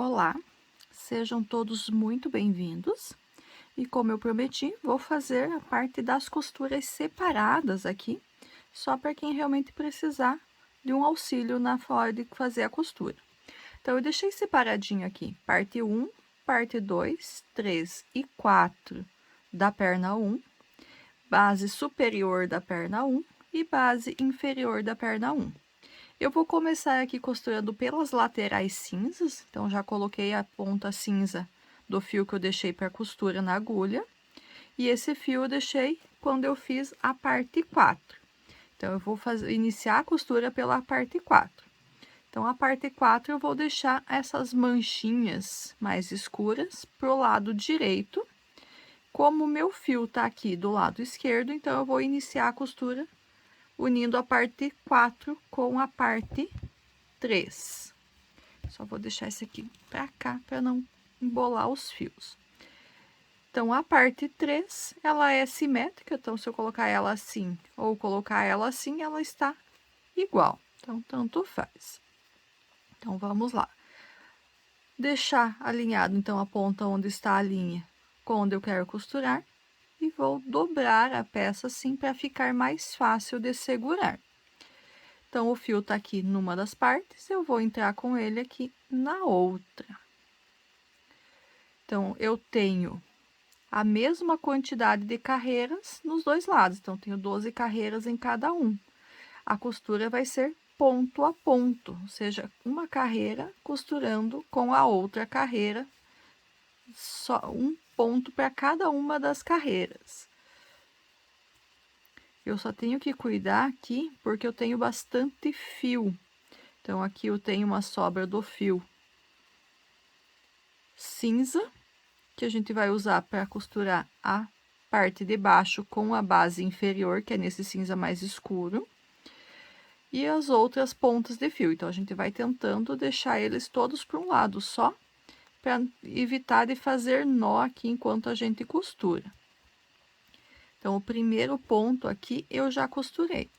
Olá, sejam todos muito bem-vindos. E como eu prometi, vou fazer a parte das costuras separadas aqui, só para quem realmente precisar de um auxílio na hora de fazer a costura. Então, eu deixei separadinho aqui, parte 1, parte 2, 3 e 4 da perna 1, base superior da perna 1 e base inferior da perna 1. Eu vou começar aqui costurando pelas laterais cinzas, então já coloquei a ponta cinza do fio que eu deixei para costura na agulha, e esse fio eu deixei quando eu fiz a parte 4. Então, eu vou iniciar a costura pela parte 4. Então, a parte 4 eu vou deixar essas manchinhas mais escuras pro lado direito. Como o meu fio tá aqui do lado esquerdo, então eu vou iniciar a costura unindo a parte 4 com a parte 3. Só vou deixar esse aqui pra cá, para não embolar os fios. Então, a parte 3, ela é simétrica, então se eu colocar ela assim ou colocar ela assim, ela está igual. Então, tanto faz. Então, vamos lá. Deixar alinhado, então, a ponta onde está a linha com onde eu quero costurar. E vou dobrar a peça assim, para ficar mais fácil de segurar. Então, o fio tá aqui numa das partes, eu vou entrar com ele aqui na outra. Então, eu tenho a mesma quantidade de carreiras nos dois lados, então, tenho 12 carreiras em cada um. A costura vai ser ponto a ponto, ou seja, uma carreira costurando com a outra carreira, só um ponto para cada uma das carreiras. Eu só tenho que cuidar aqui, porque eu tenho bastante fio. Então, aqui eu tenho uma sobra do fio cinza, que a gente vai usar para costurar a parte de baixo com a base inferior, que é nesse cinza mais escuro. E as outras pontas de fio. Então, a gente vai tentando deixar eles todos para um lado só, para evitar de fazer nó aqui enquanto a gente costura. Então, o primeiro ponto aqui eu já costurei.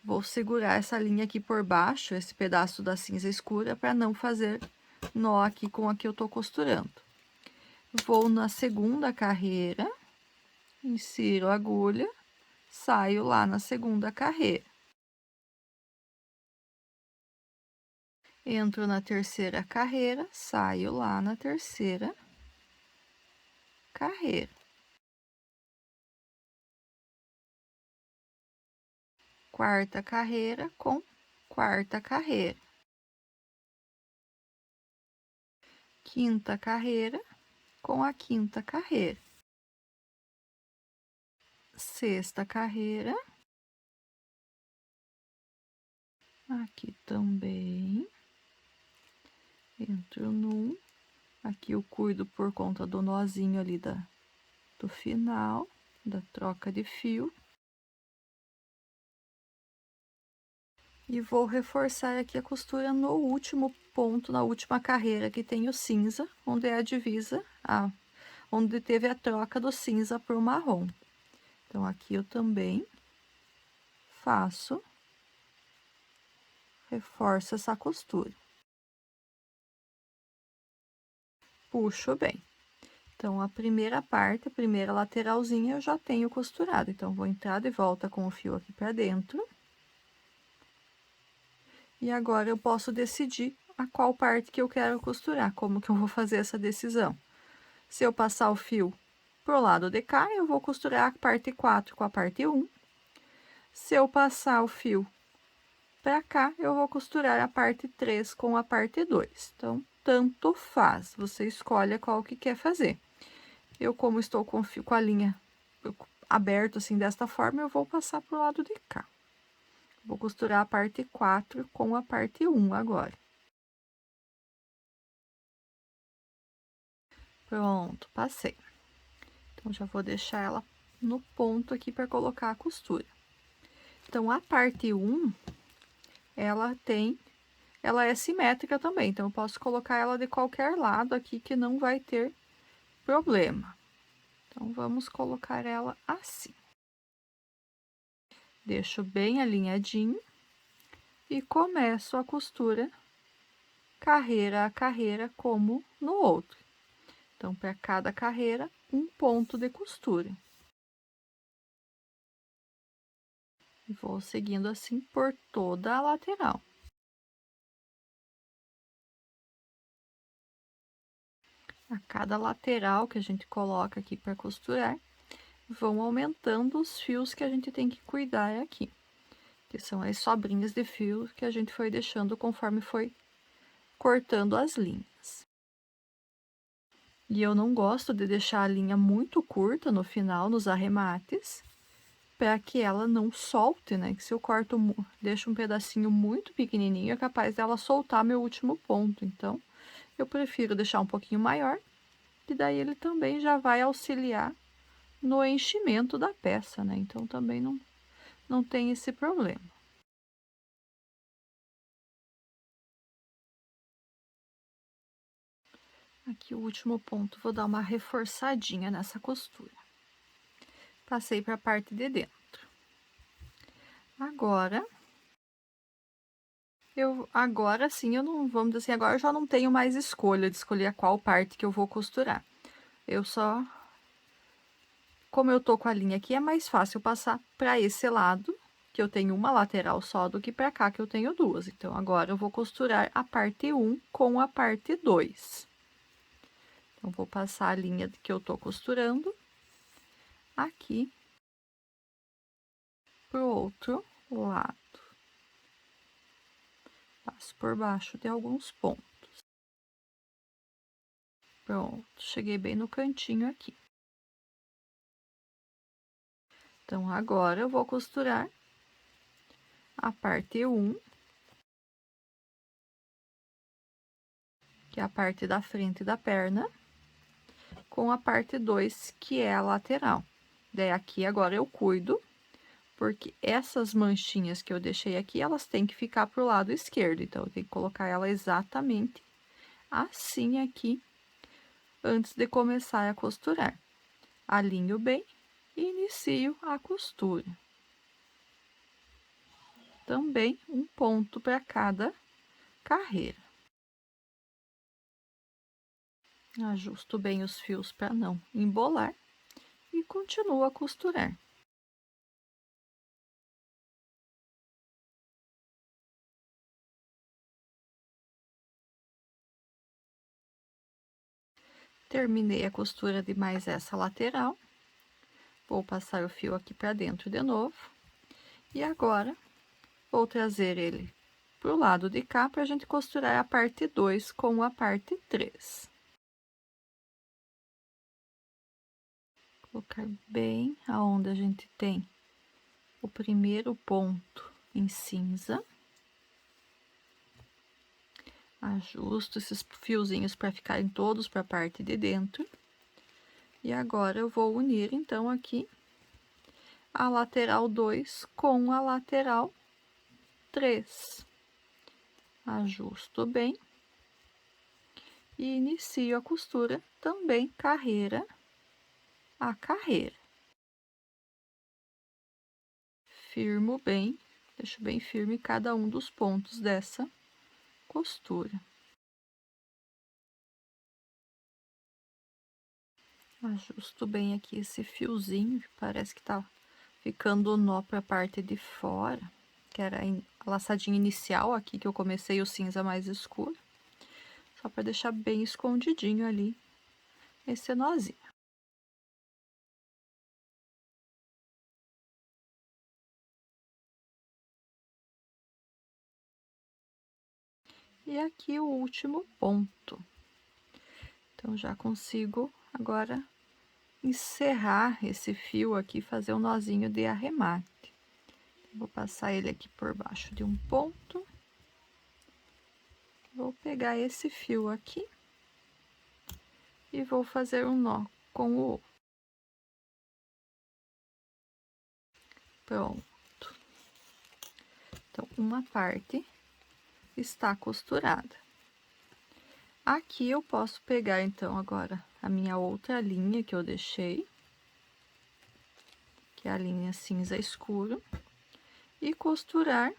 Vou segurar essa linha aqui por baixo, esse pedaço da cinza escura, para não fazer nó aqui com a que eu tô costurando. Vou na segunda carreira, insiro a agulha, saio lá na segunda carreira. Entro na terceira carreira, saio lá na terceira carreira. Quarta carreira com quarta carreira. Quinta carreira com a quinta carreira. Sexta carreira. Aqui também. Entro num. Aqui eu cuido por conta do nozinho ali do final, da troca de fio. E vou reforçar aqui a costura no último ponto, na última carreira, que tem o cinza, onde é a divisa, onde teve a troca do cinza por marrom. Então, aqui eu também reforço essa costura. Puxo bem. Então, a primeira parte, a primeira lateralzinha, eu já tenho costurado. Então, vou entrar de volta com o fio aqui pra dentro. E agora eu posso decidir a qual parte que eu quero costurar, como que eu vou fazer essa decisão. Se eu passar o fio pro lado de cá, eu vou costurar a parte 4 com a parte 1. Se eu passar o fio para cá, eu vou costurar a parte 3 com a parte 2. Então, tanto faz, você escolhe qual que quer fazer. Eu, como estou com a linha aberta assim, desta forma, eu vou passar pro lado de cá. Vou costurar a parte 4 com a parte 1 agora. Pronto, passei. Então, já vou deixar ela no ponto aqui para colocar a costura. Então, a parte 1, ela é simétrica também, então eu posso colocar ela de qualquer lado aqui que não vai ter problema. Então, vamos colocar ela assim. Deixo bem alinhadinho e começo a costura carreira a carreira como no outro. Então, para cada carreira, um ponto de costura. Vou seguindo assim por toda a lateral. A cada lateral que a gente coloca aqui para costurar, vão aumentando os fios que a gente tem que cuidar aqui, que são as sobrinhas de fio que a gente foi deixando conforme foi cortando as linhas. E eu não gosto de deixar a linha muito curta no final, nos arremates, para que ela não solte, né? Que se eu corto, deixo um pedacinho muito pequenininho, é capaz dela soltar meu último ponto. Então, eu prefiro deixar um pouquinho maior, e daí ele também já vai auxiliar no enchimento da peça, né? Então, também não tem esse problema. Aqui o último ponto, vou dar uma reforçadinha nessa costura. Passei para a parte de dentro. Agora sim, eu não, vamos dizer assim, agora eu já não tenho mais escolha de escolher a qual parte que eu vou costurar. Como eu tô com a linha aqui, é mais fácil passar para esse lado, que eu tenho uma lateral só, do que para cá, que eu tenho duas. Então, agora eu vou costurar a parte 1 com a parte 2. Então, vou passar a linha que eu tô costurando aqui pro outro lado. Passo por baixo de alguns pontos. Pronto, cheguei bem no cantinho aqui. Então, agora eu vou costurar a parte 1, que é a parte da frente da perna, com a parte 2, que é a lateral. Daí, aqui agora eu cuido, porque essas manchinhas que eu deixei aqui, elas têm que ficar pro lado esquerdo. Então, eu tenho que colocar ela exatamente assim aqui, antes de começar a costurar. Alinho bem e inicio a costura. Também um ponto para cada carreira. Ajusto bem os fios para não embolar e continuo a costurar. Terminei a costura de mais essa lateral. Vou passar o fio aqui para dentro de novo. E agora, vou trazer ele pro lado de cá para a gente costurar a parte 2 com a parte 3. Colocar bem aonde a gente tem o primeiro ponto em cinza. Ajusto esses fiozinhos para ficarem todos para a parte de dentro. E agora eu vou unir, então, aqui a lateral 2 com a lateral 3. Ajusto bem e inicio a costura também carreira a carreira. Firmo bem, deixo bem firme cada um dos pontos dessa costura. Ajusto bem aqui esse fiozinho, que parece que tá ficando o nó para a parte de fora, que era a laçadinha inicial aqui, que eu comecei o cinza mais escuro. Só para deixar bem escondidinho ali esse nozinho. E aqui o último ponto. Então, já consigo agora encerrar esse fio aqui, fazer um nozinho de arremate. Vou passar ele aqui por baixo de um ponto. Vou pegar esse fio aqui e vou fazer um nó com o outro. Pronto. Então, uma parte está costurada. Aqui eu posso pegar, então, agora a minha outra linha que eu deixei, que é a linha cinza escuro, e costurar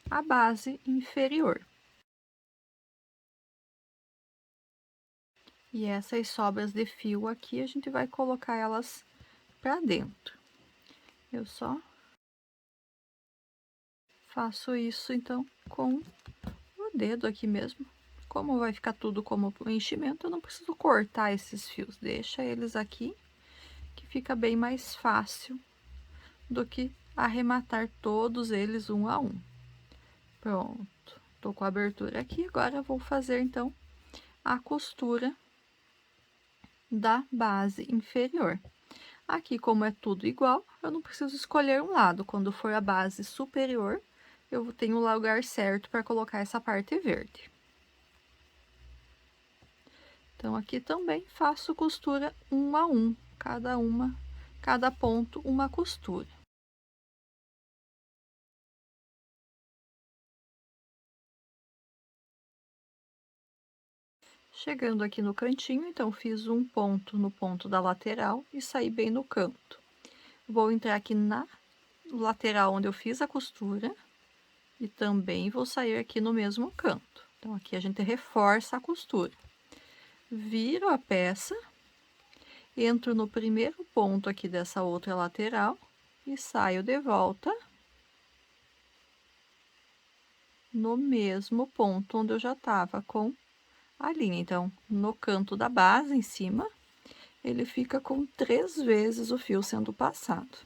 a base inferior. E essas sobras de fio aqui, a gente vai colocar elas pra dentro. Eu só faço isso, então, com o dedo aqui mesmo. Como vai ficar tudo como enchimento, eu não preciso cortar esses fios. Deixa eles aqui, que fica bem mais fácil do que arrematar todos eles um a um. Pronto, tô com a abertura aqui. Agora eu vou fazer, então, a costura da base inferior. Aqui, como é tudo igual, eu não preciso escolher um lado. Quando for a base superior, eu tenho o lugar certo para colocar essa parte verde. Então, aqui também faço costura um a um, cada ponto uma costura. Chegando aqui no cantinho, então, fiz um ponto no ponto da lateral e saí bem no canto. Vou entrar aqui na lateral onde eu fiz a costura e também vou sair aqui no mesmo canto. Então, aqui a gente reforça a costura. Viro a peça, entro no primeiro ponto aqui dessa outra lateral e saio de volta no mesmo ponto onde eu já estava com a linha. Então, no canto da base, em cima, ele fica com 3 vezes o fio sendo passado.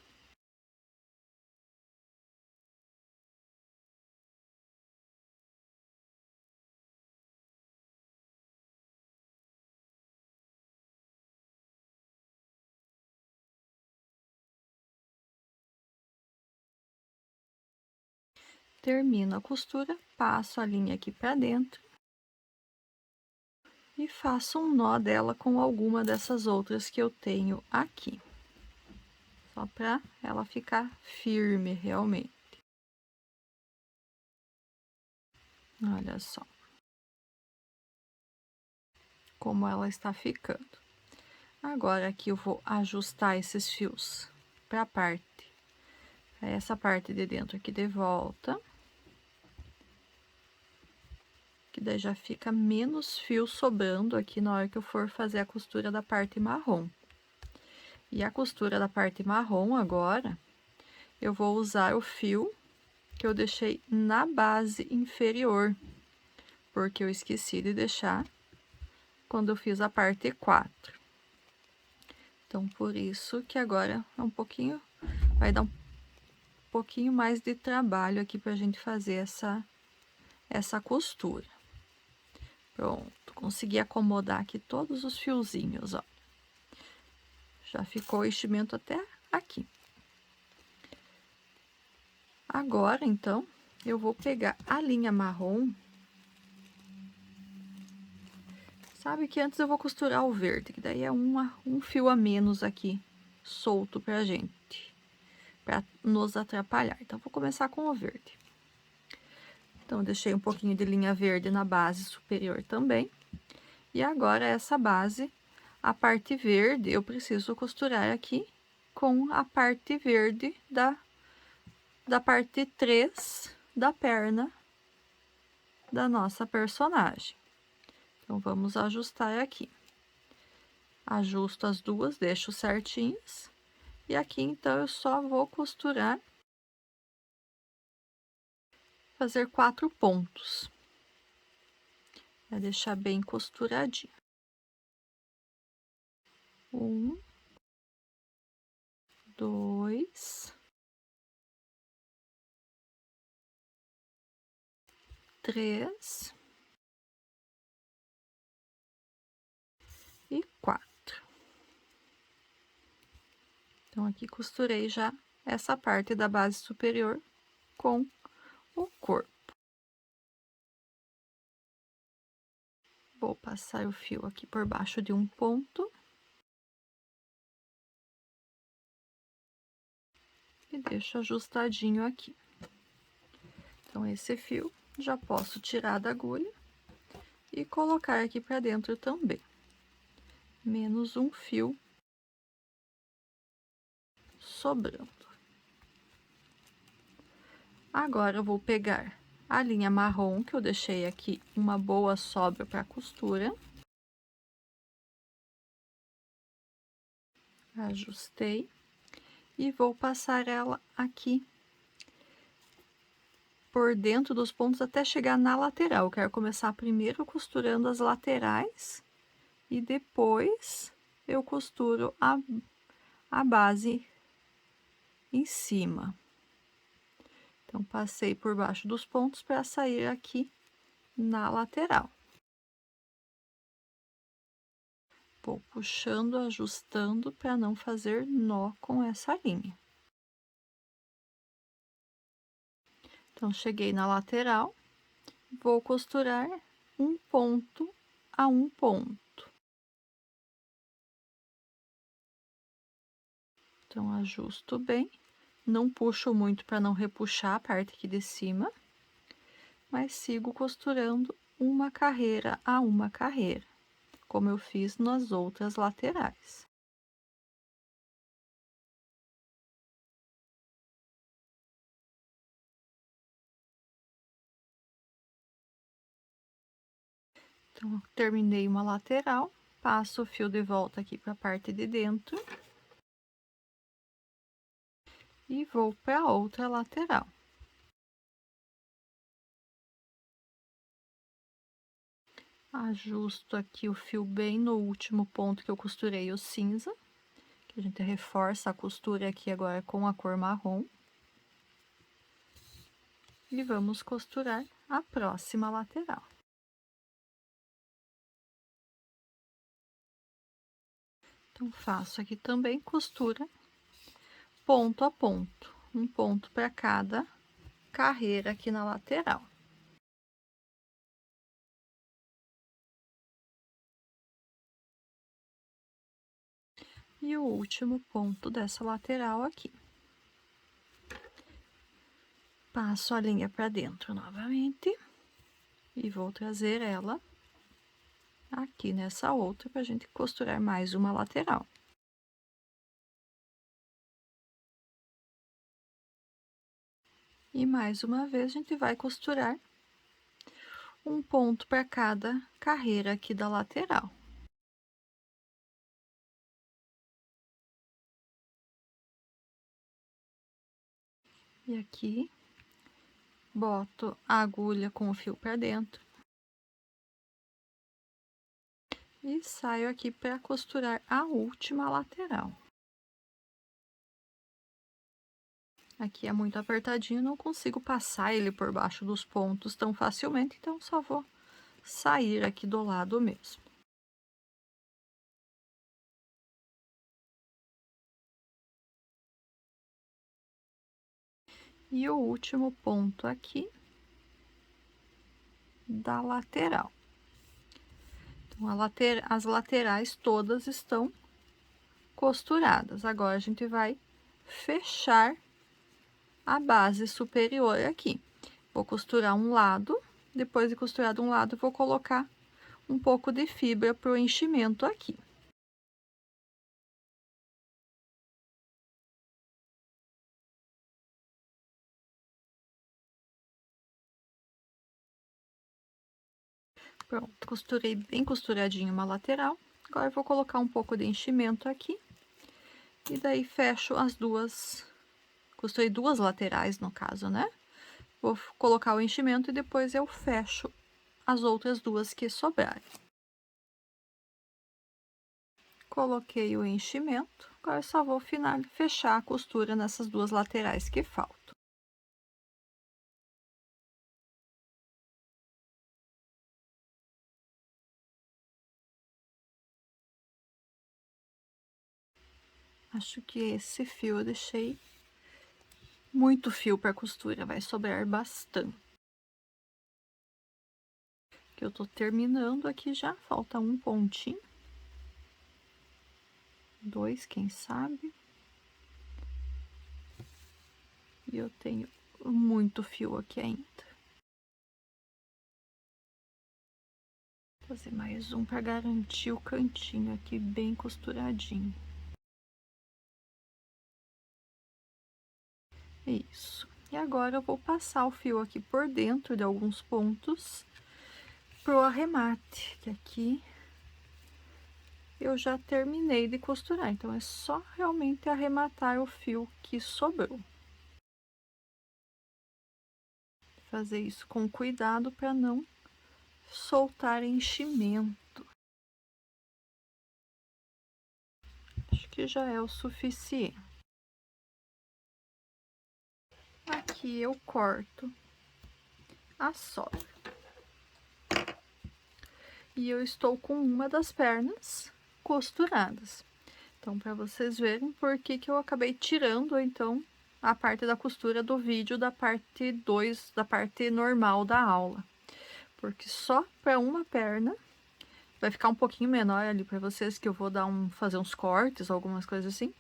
Termino a costura, passo a linha aqui para dentro e faço um nó dela com alguma dessas outras que eu tenho aqui. Só para ela ficar firme realmente. Olha só como ela está ficando. Agora aqui eu vou ajustar esses fios para essa parte de dentro aqui de volta. Que daí já fica menos fio sobrando aqui na hora que eu for fazer a costura da parte marrom. E a costura da parte marrom agora, eu vou usar o fio que eu deixei na base inferior, porque eu esqueci de deixar quando eu fiz a parte 4. Então, por isso que agora é um pouquinho, vai dar um pouquinho mais de trabalho aqui pra gente fazer essa costura. Pronto, consegui acomodar aqui todos os fiozinhos, ó. Já ficou o enchimento até aqui. Agora, então, eu vou pegar a linha marrom. Sabe que antes eu vou costurar o verde, que daí é um fio a menos aqui, solto pra gente, pra nos atrapalhar. Então, vou começar com o verde. Então, deixei um pouquinho de linha verde na base superior também. E agora, essa base, a parte verde, eu preciso costurar aqui com a parte verde da parte 3 da perna da nossa personagem. Então, vamos ajustar aqui. Ajusto as duas, deixo certinhas. E aqui, então, eu só vou costurar, fazer 4 pontos. Vai deixar bem costuradinho. 1, 2, 3 e 4. Então, aqui costurei já essa parte da base superior com o corpo. Vou passar o fio aqui por baixo de um ponto. E deixo ajustadinho aqui. Então, esse fio já posso tirar da agulha e colocar aqui para dentro também. Menos um fio sobrando. Agora, eu vou pegar a linha marrom, que eu deixei aqui uma boa sobra para costura. Ajustei e vou passar ela aqui por dentro dos pontos até chegar na lateral. Eu quero começar primeiro costurando as laterais e depois eu costuro a base em cima. Então, passei por baixo dos pontos para sair aqui na lateral. Vou puxando, ajustando para não fazer nó com essa linha. Então, cheguei na lateral, vou costurar um ponto a um ponto. Então, ajusto bem, não puxo muito para não repuxar a parte aqui de cima, mas sigo costurando uma carreira a uma carreira, como eu fiz nas outras laterais. Então, terminei uma lateral, passo o fio de volta aqui para a parte de dentro e vou para a outra lateral. Ajusto aqui o fio bem no último ponto que eu costurei o cinza, que a gente reforça a costura aqui agora com a cor marrom. E vamos costurar a próxima lateral. Então, faço aqui também costura ponto a ponto, um ponto para cada carreira aqui na lateral. E o último ponto dessa lateral aqui. Passo a linha para dentro novamente e vou trazer ela aqui nessa outra para a gente costurar mais uma lateral. E mais uma vez a gente vai costurar um ponto para cada carreira aqui da lateral. E aqui boto a agulha com o fio para dentro e saio aqui para costurar a última lateral. Aqui é muito apertadinho, não consigo passar ele por baixo dos pontos tão facilmente, então só vou sair aqui do lado mesmo. E o último ponto aqui da lateral. Então, as laterais todas estão costuradas. Agora, a gente vai fechar a base superior aqui. Vou costurar um lado, depois de costurado um lado, vou colocar um pouco de fibra para o enchimento aqui. Pronto, costurei bem costuradinho uma lateral. Agora eu vou colocar um pouco de enchimento aqui. E daí fecho as duas, costurei duas laterais no caso, né? Vou colocar o enchimento e depois eu fecho as outras duas que sobrarem. Coloquei o enchimento, agora eu só vou fechar a costura nessas duas laterais que faltam. Acho que esse fio eu deixei muito fio para costura, vai sobrar bastante. Que eu tô terminando aqui já, falta um pontinho. Dois, quem sabe. E eu tenho muito fio aqui ainda. Vou fazer mais um para garantir o cantinho aqui bem costuradinho. Isso. E agora eu vou passar o fio aqui por dentro de alguns pontos pro arremate, que aqui eu já terminei de costurar, então é só realmente arrematar o fio que sobrou. Fazer isso com cuidado para não soltar enchimento. Acho que já é o suficiente. Aqui eu corto a sobra. E eu estou com uma das pernas costuradas. Então, para vocês verem por que eu acabei tirando, então, a parte da costura do vídeo da parte 2, da parte normal da aula. Porque só para uma perna vai ficar um pouquinho menor ali para vocês, que eu vou fazer uns cortes, algumas coisas assim.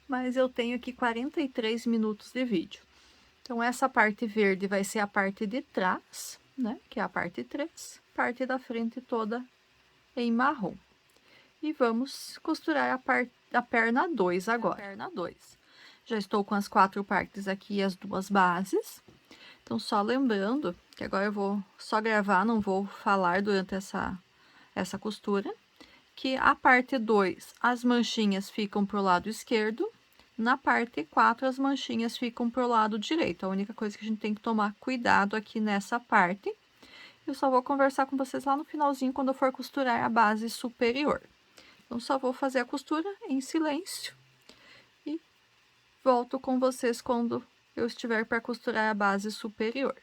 Mas eu tenho aqui 43 minutos de vídeo. Então, essa parte verde vai ser a parte de trás, né? Que é a parte 3, parte da frente toda em marrom. E vamos costurar a perna 2 agora. Perna 2. Já estou com as 4 partes aqui e as 2 bases. Então, só lembrando que agora eu vou só gravar, não vou falar durante essa costura, que a parte 2, as manchinhas ficam pro lado esquerdo, na parte 4, as manchinhas ficam pro lado direito. A única coisa que a gente tem que tomar cuidado aqui nessa parte, eu só vou conversar com vocês lá no finalzinho, quando eu for costurar a base superior. Então, só vou fazer a costura em silêncio e volto com vocês quando eu estiver para costurar a base superior.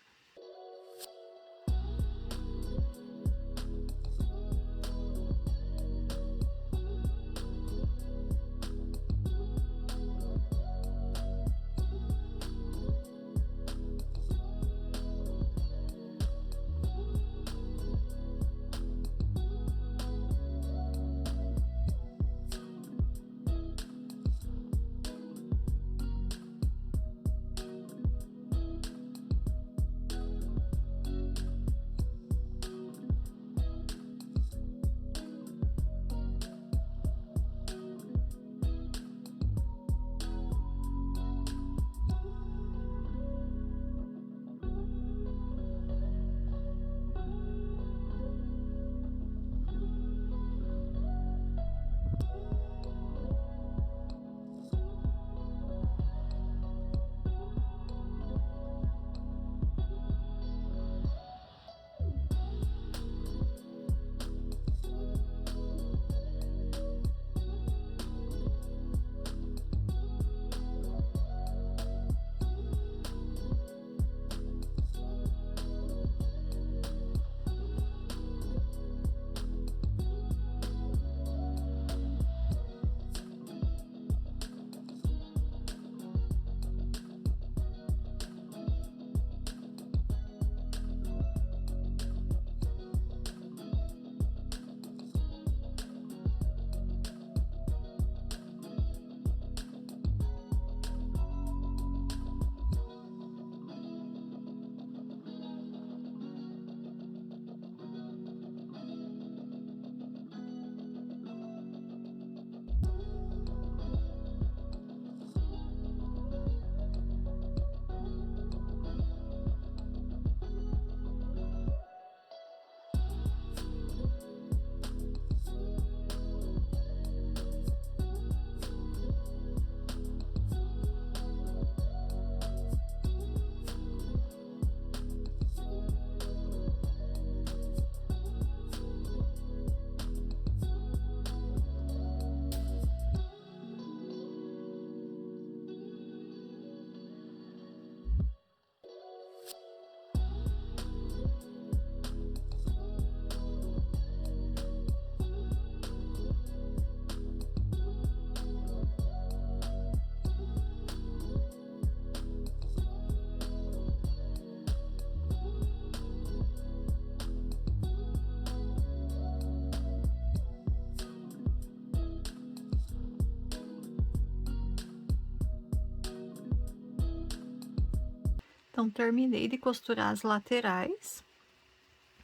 Então, terminei de costurar as laterais.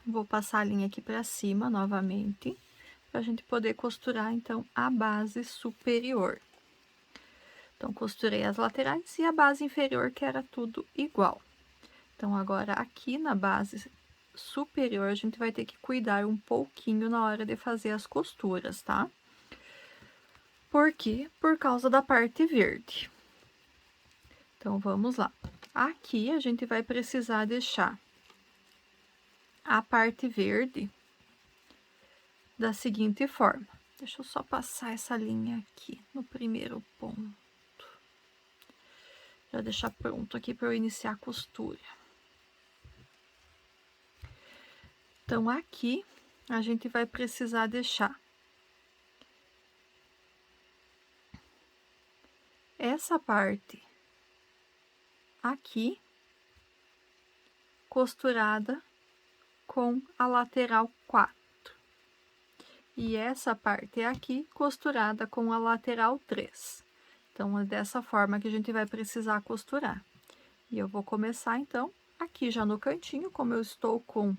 Vou passar a linha aqui para cima novamente, para a gente poder costurar, então, a base superior. Então, costurei as laterais e a base inferior, que era tudo igual. Então, agora, aqui na base superior, a gente vai ter que cuidar um pouquinho na hora de fazer as costuras, tá? Por quê? Por causa da parte verde. Então, vamos lá. Aqui, a gente vai precisar deixar a parte verde da seguinte forma. Deixa eu só passar essa linha aqui no primeiro ponto. Já deixar pronto aqui para eu iniciar a costura. Então, aqui, a gente vai precisar deixar essa parte aqui costurada com a lateral 4. E essa parte aqui costurada com a lateral 3. Então, é dessa forma que a gente vai precisar costurar. E eu vou começar, então, aqui já no cantinho, como eu estou com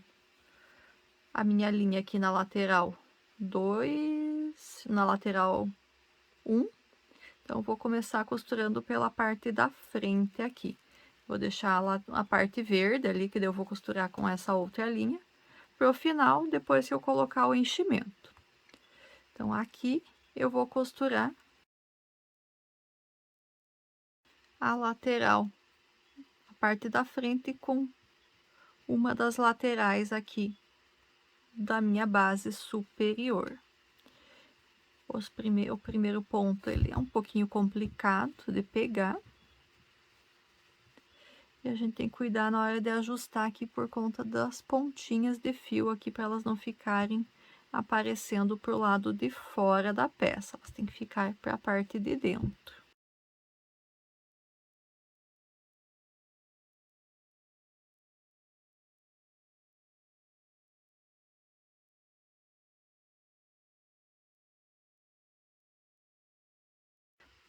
a minha linha aqui na lateral 2, na lateral 1. Então, vou começar costurando pela parte da frente aqui. Vou deixar a parte verde ali, que daí eu vou costurar com essa outra linha, pro final, depois que eu colocar o enchimento. Então, aqui eu vou costurar a lateral, a parte da frente com uma das laterais aqui da minha base superior. O primeiro ponto, ele é um pouquinho complicado de pegar. E a gente tem que cuidar na hora de ajustar aqui por conta das pontinhas de fio aqui, para elas não ficarem aparecendo pro lado de fora da peça. Elas têm que ficar para a parte de dentro.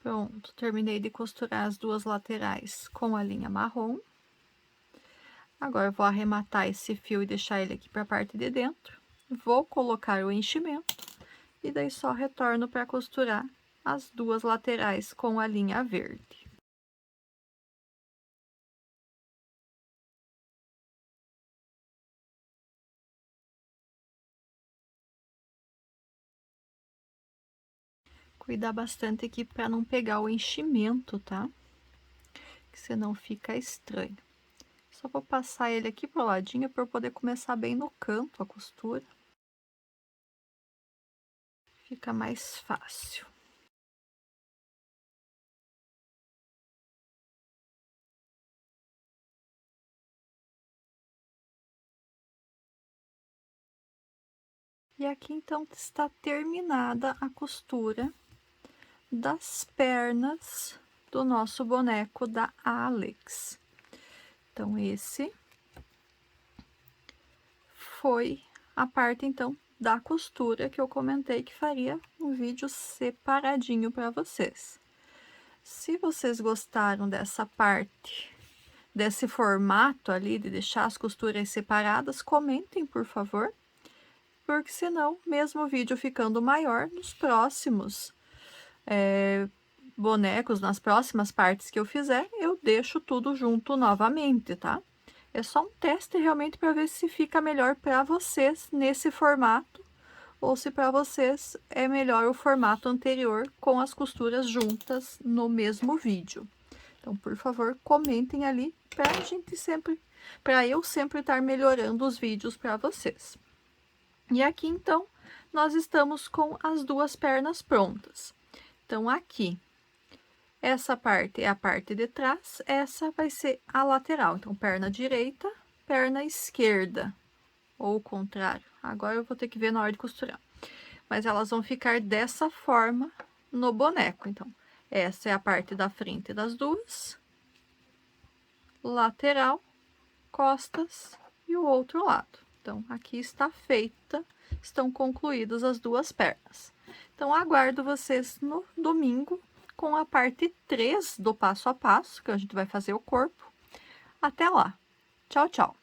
Pronto, terminei de costurar as duas laterais com a linha marrom. Agora, eu vou arrematar esse fio e deixar ele aqui para a parte de dentro. Vou colocar o enchimento e daí só retorno para costurar as duas laterais com a linha verde. Cuidar bastante aqui para não pegar o enchimento, tá? Que senão fica estranho. Só vou passar ele aqui pro ladinho para eu poder começar bem no canto a costura. Fica mais fácil. E aqui, então, está terminada a costura das pernas do nosso boneco da Alex. Então, esse foi a parte, então, da costura que eu comentei que faria um vídeo separadinho para vocês. Se vocês gostaram dessa parte, desse formato ali, de deixar as costuras separadas, comentem, por favor, porque senão, mesmo o vídeo ficando maior, nos próximos bonecos, nas próximas partes que eu fizer, eu deixo tudo junto novamente, tá? É só um teste realmente para ver se fica melhor para vocês nesse formato, ou se para vocês é melhor o formato anterior com as costuras juntas no mesmo vídeo. Então, por favor, comentem ali para eu sempre estar melhorando os vídeos para vocês. E aqui, então, nós estamos com as duas pernas prontas. Então, aqui, essa parte é a parte de trás, essa vai ser a lateral. Então, perna direita, perna esquerda, ou o contrário. Agora eu vou ter que ver na hora de costurar. Mas elas vão ficar dessa forma no boneco. Então, essa é a parte da frente das duas, lateral, costas e o outro lado. Então, aqui está feita, estão concluídas as duas pernas. Então, aguardo vocês no domingo com a parte 3 do passo a passo, que a gente vai fazer o corpo. Até lá. Tchau, tchau.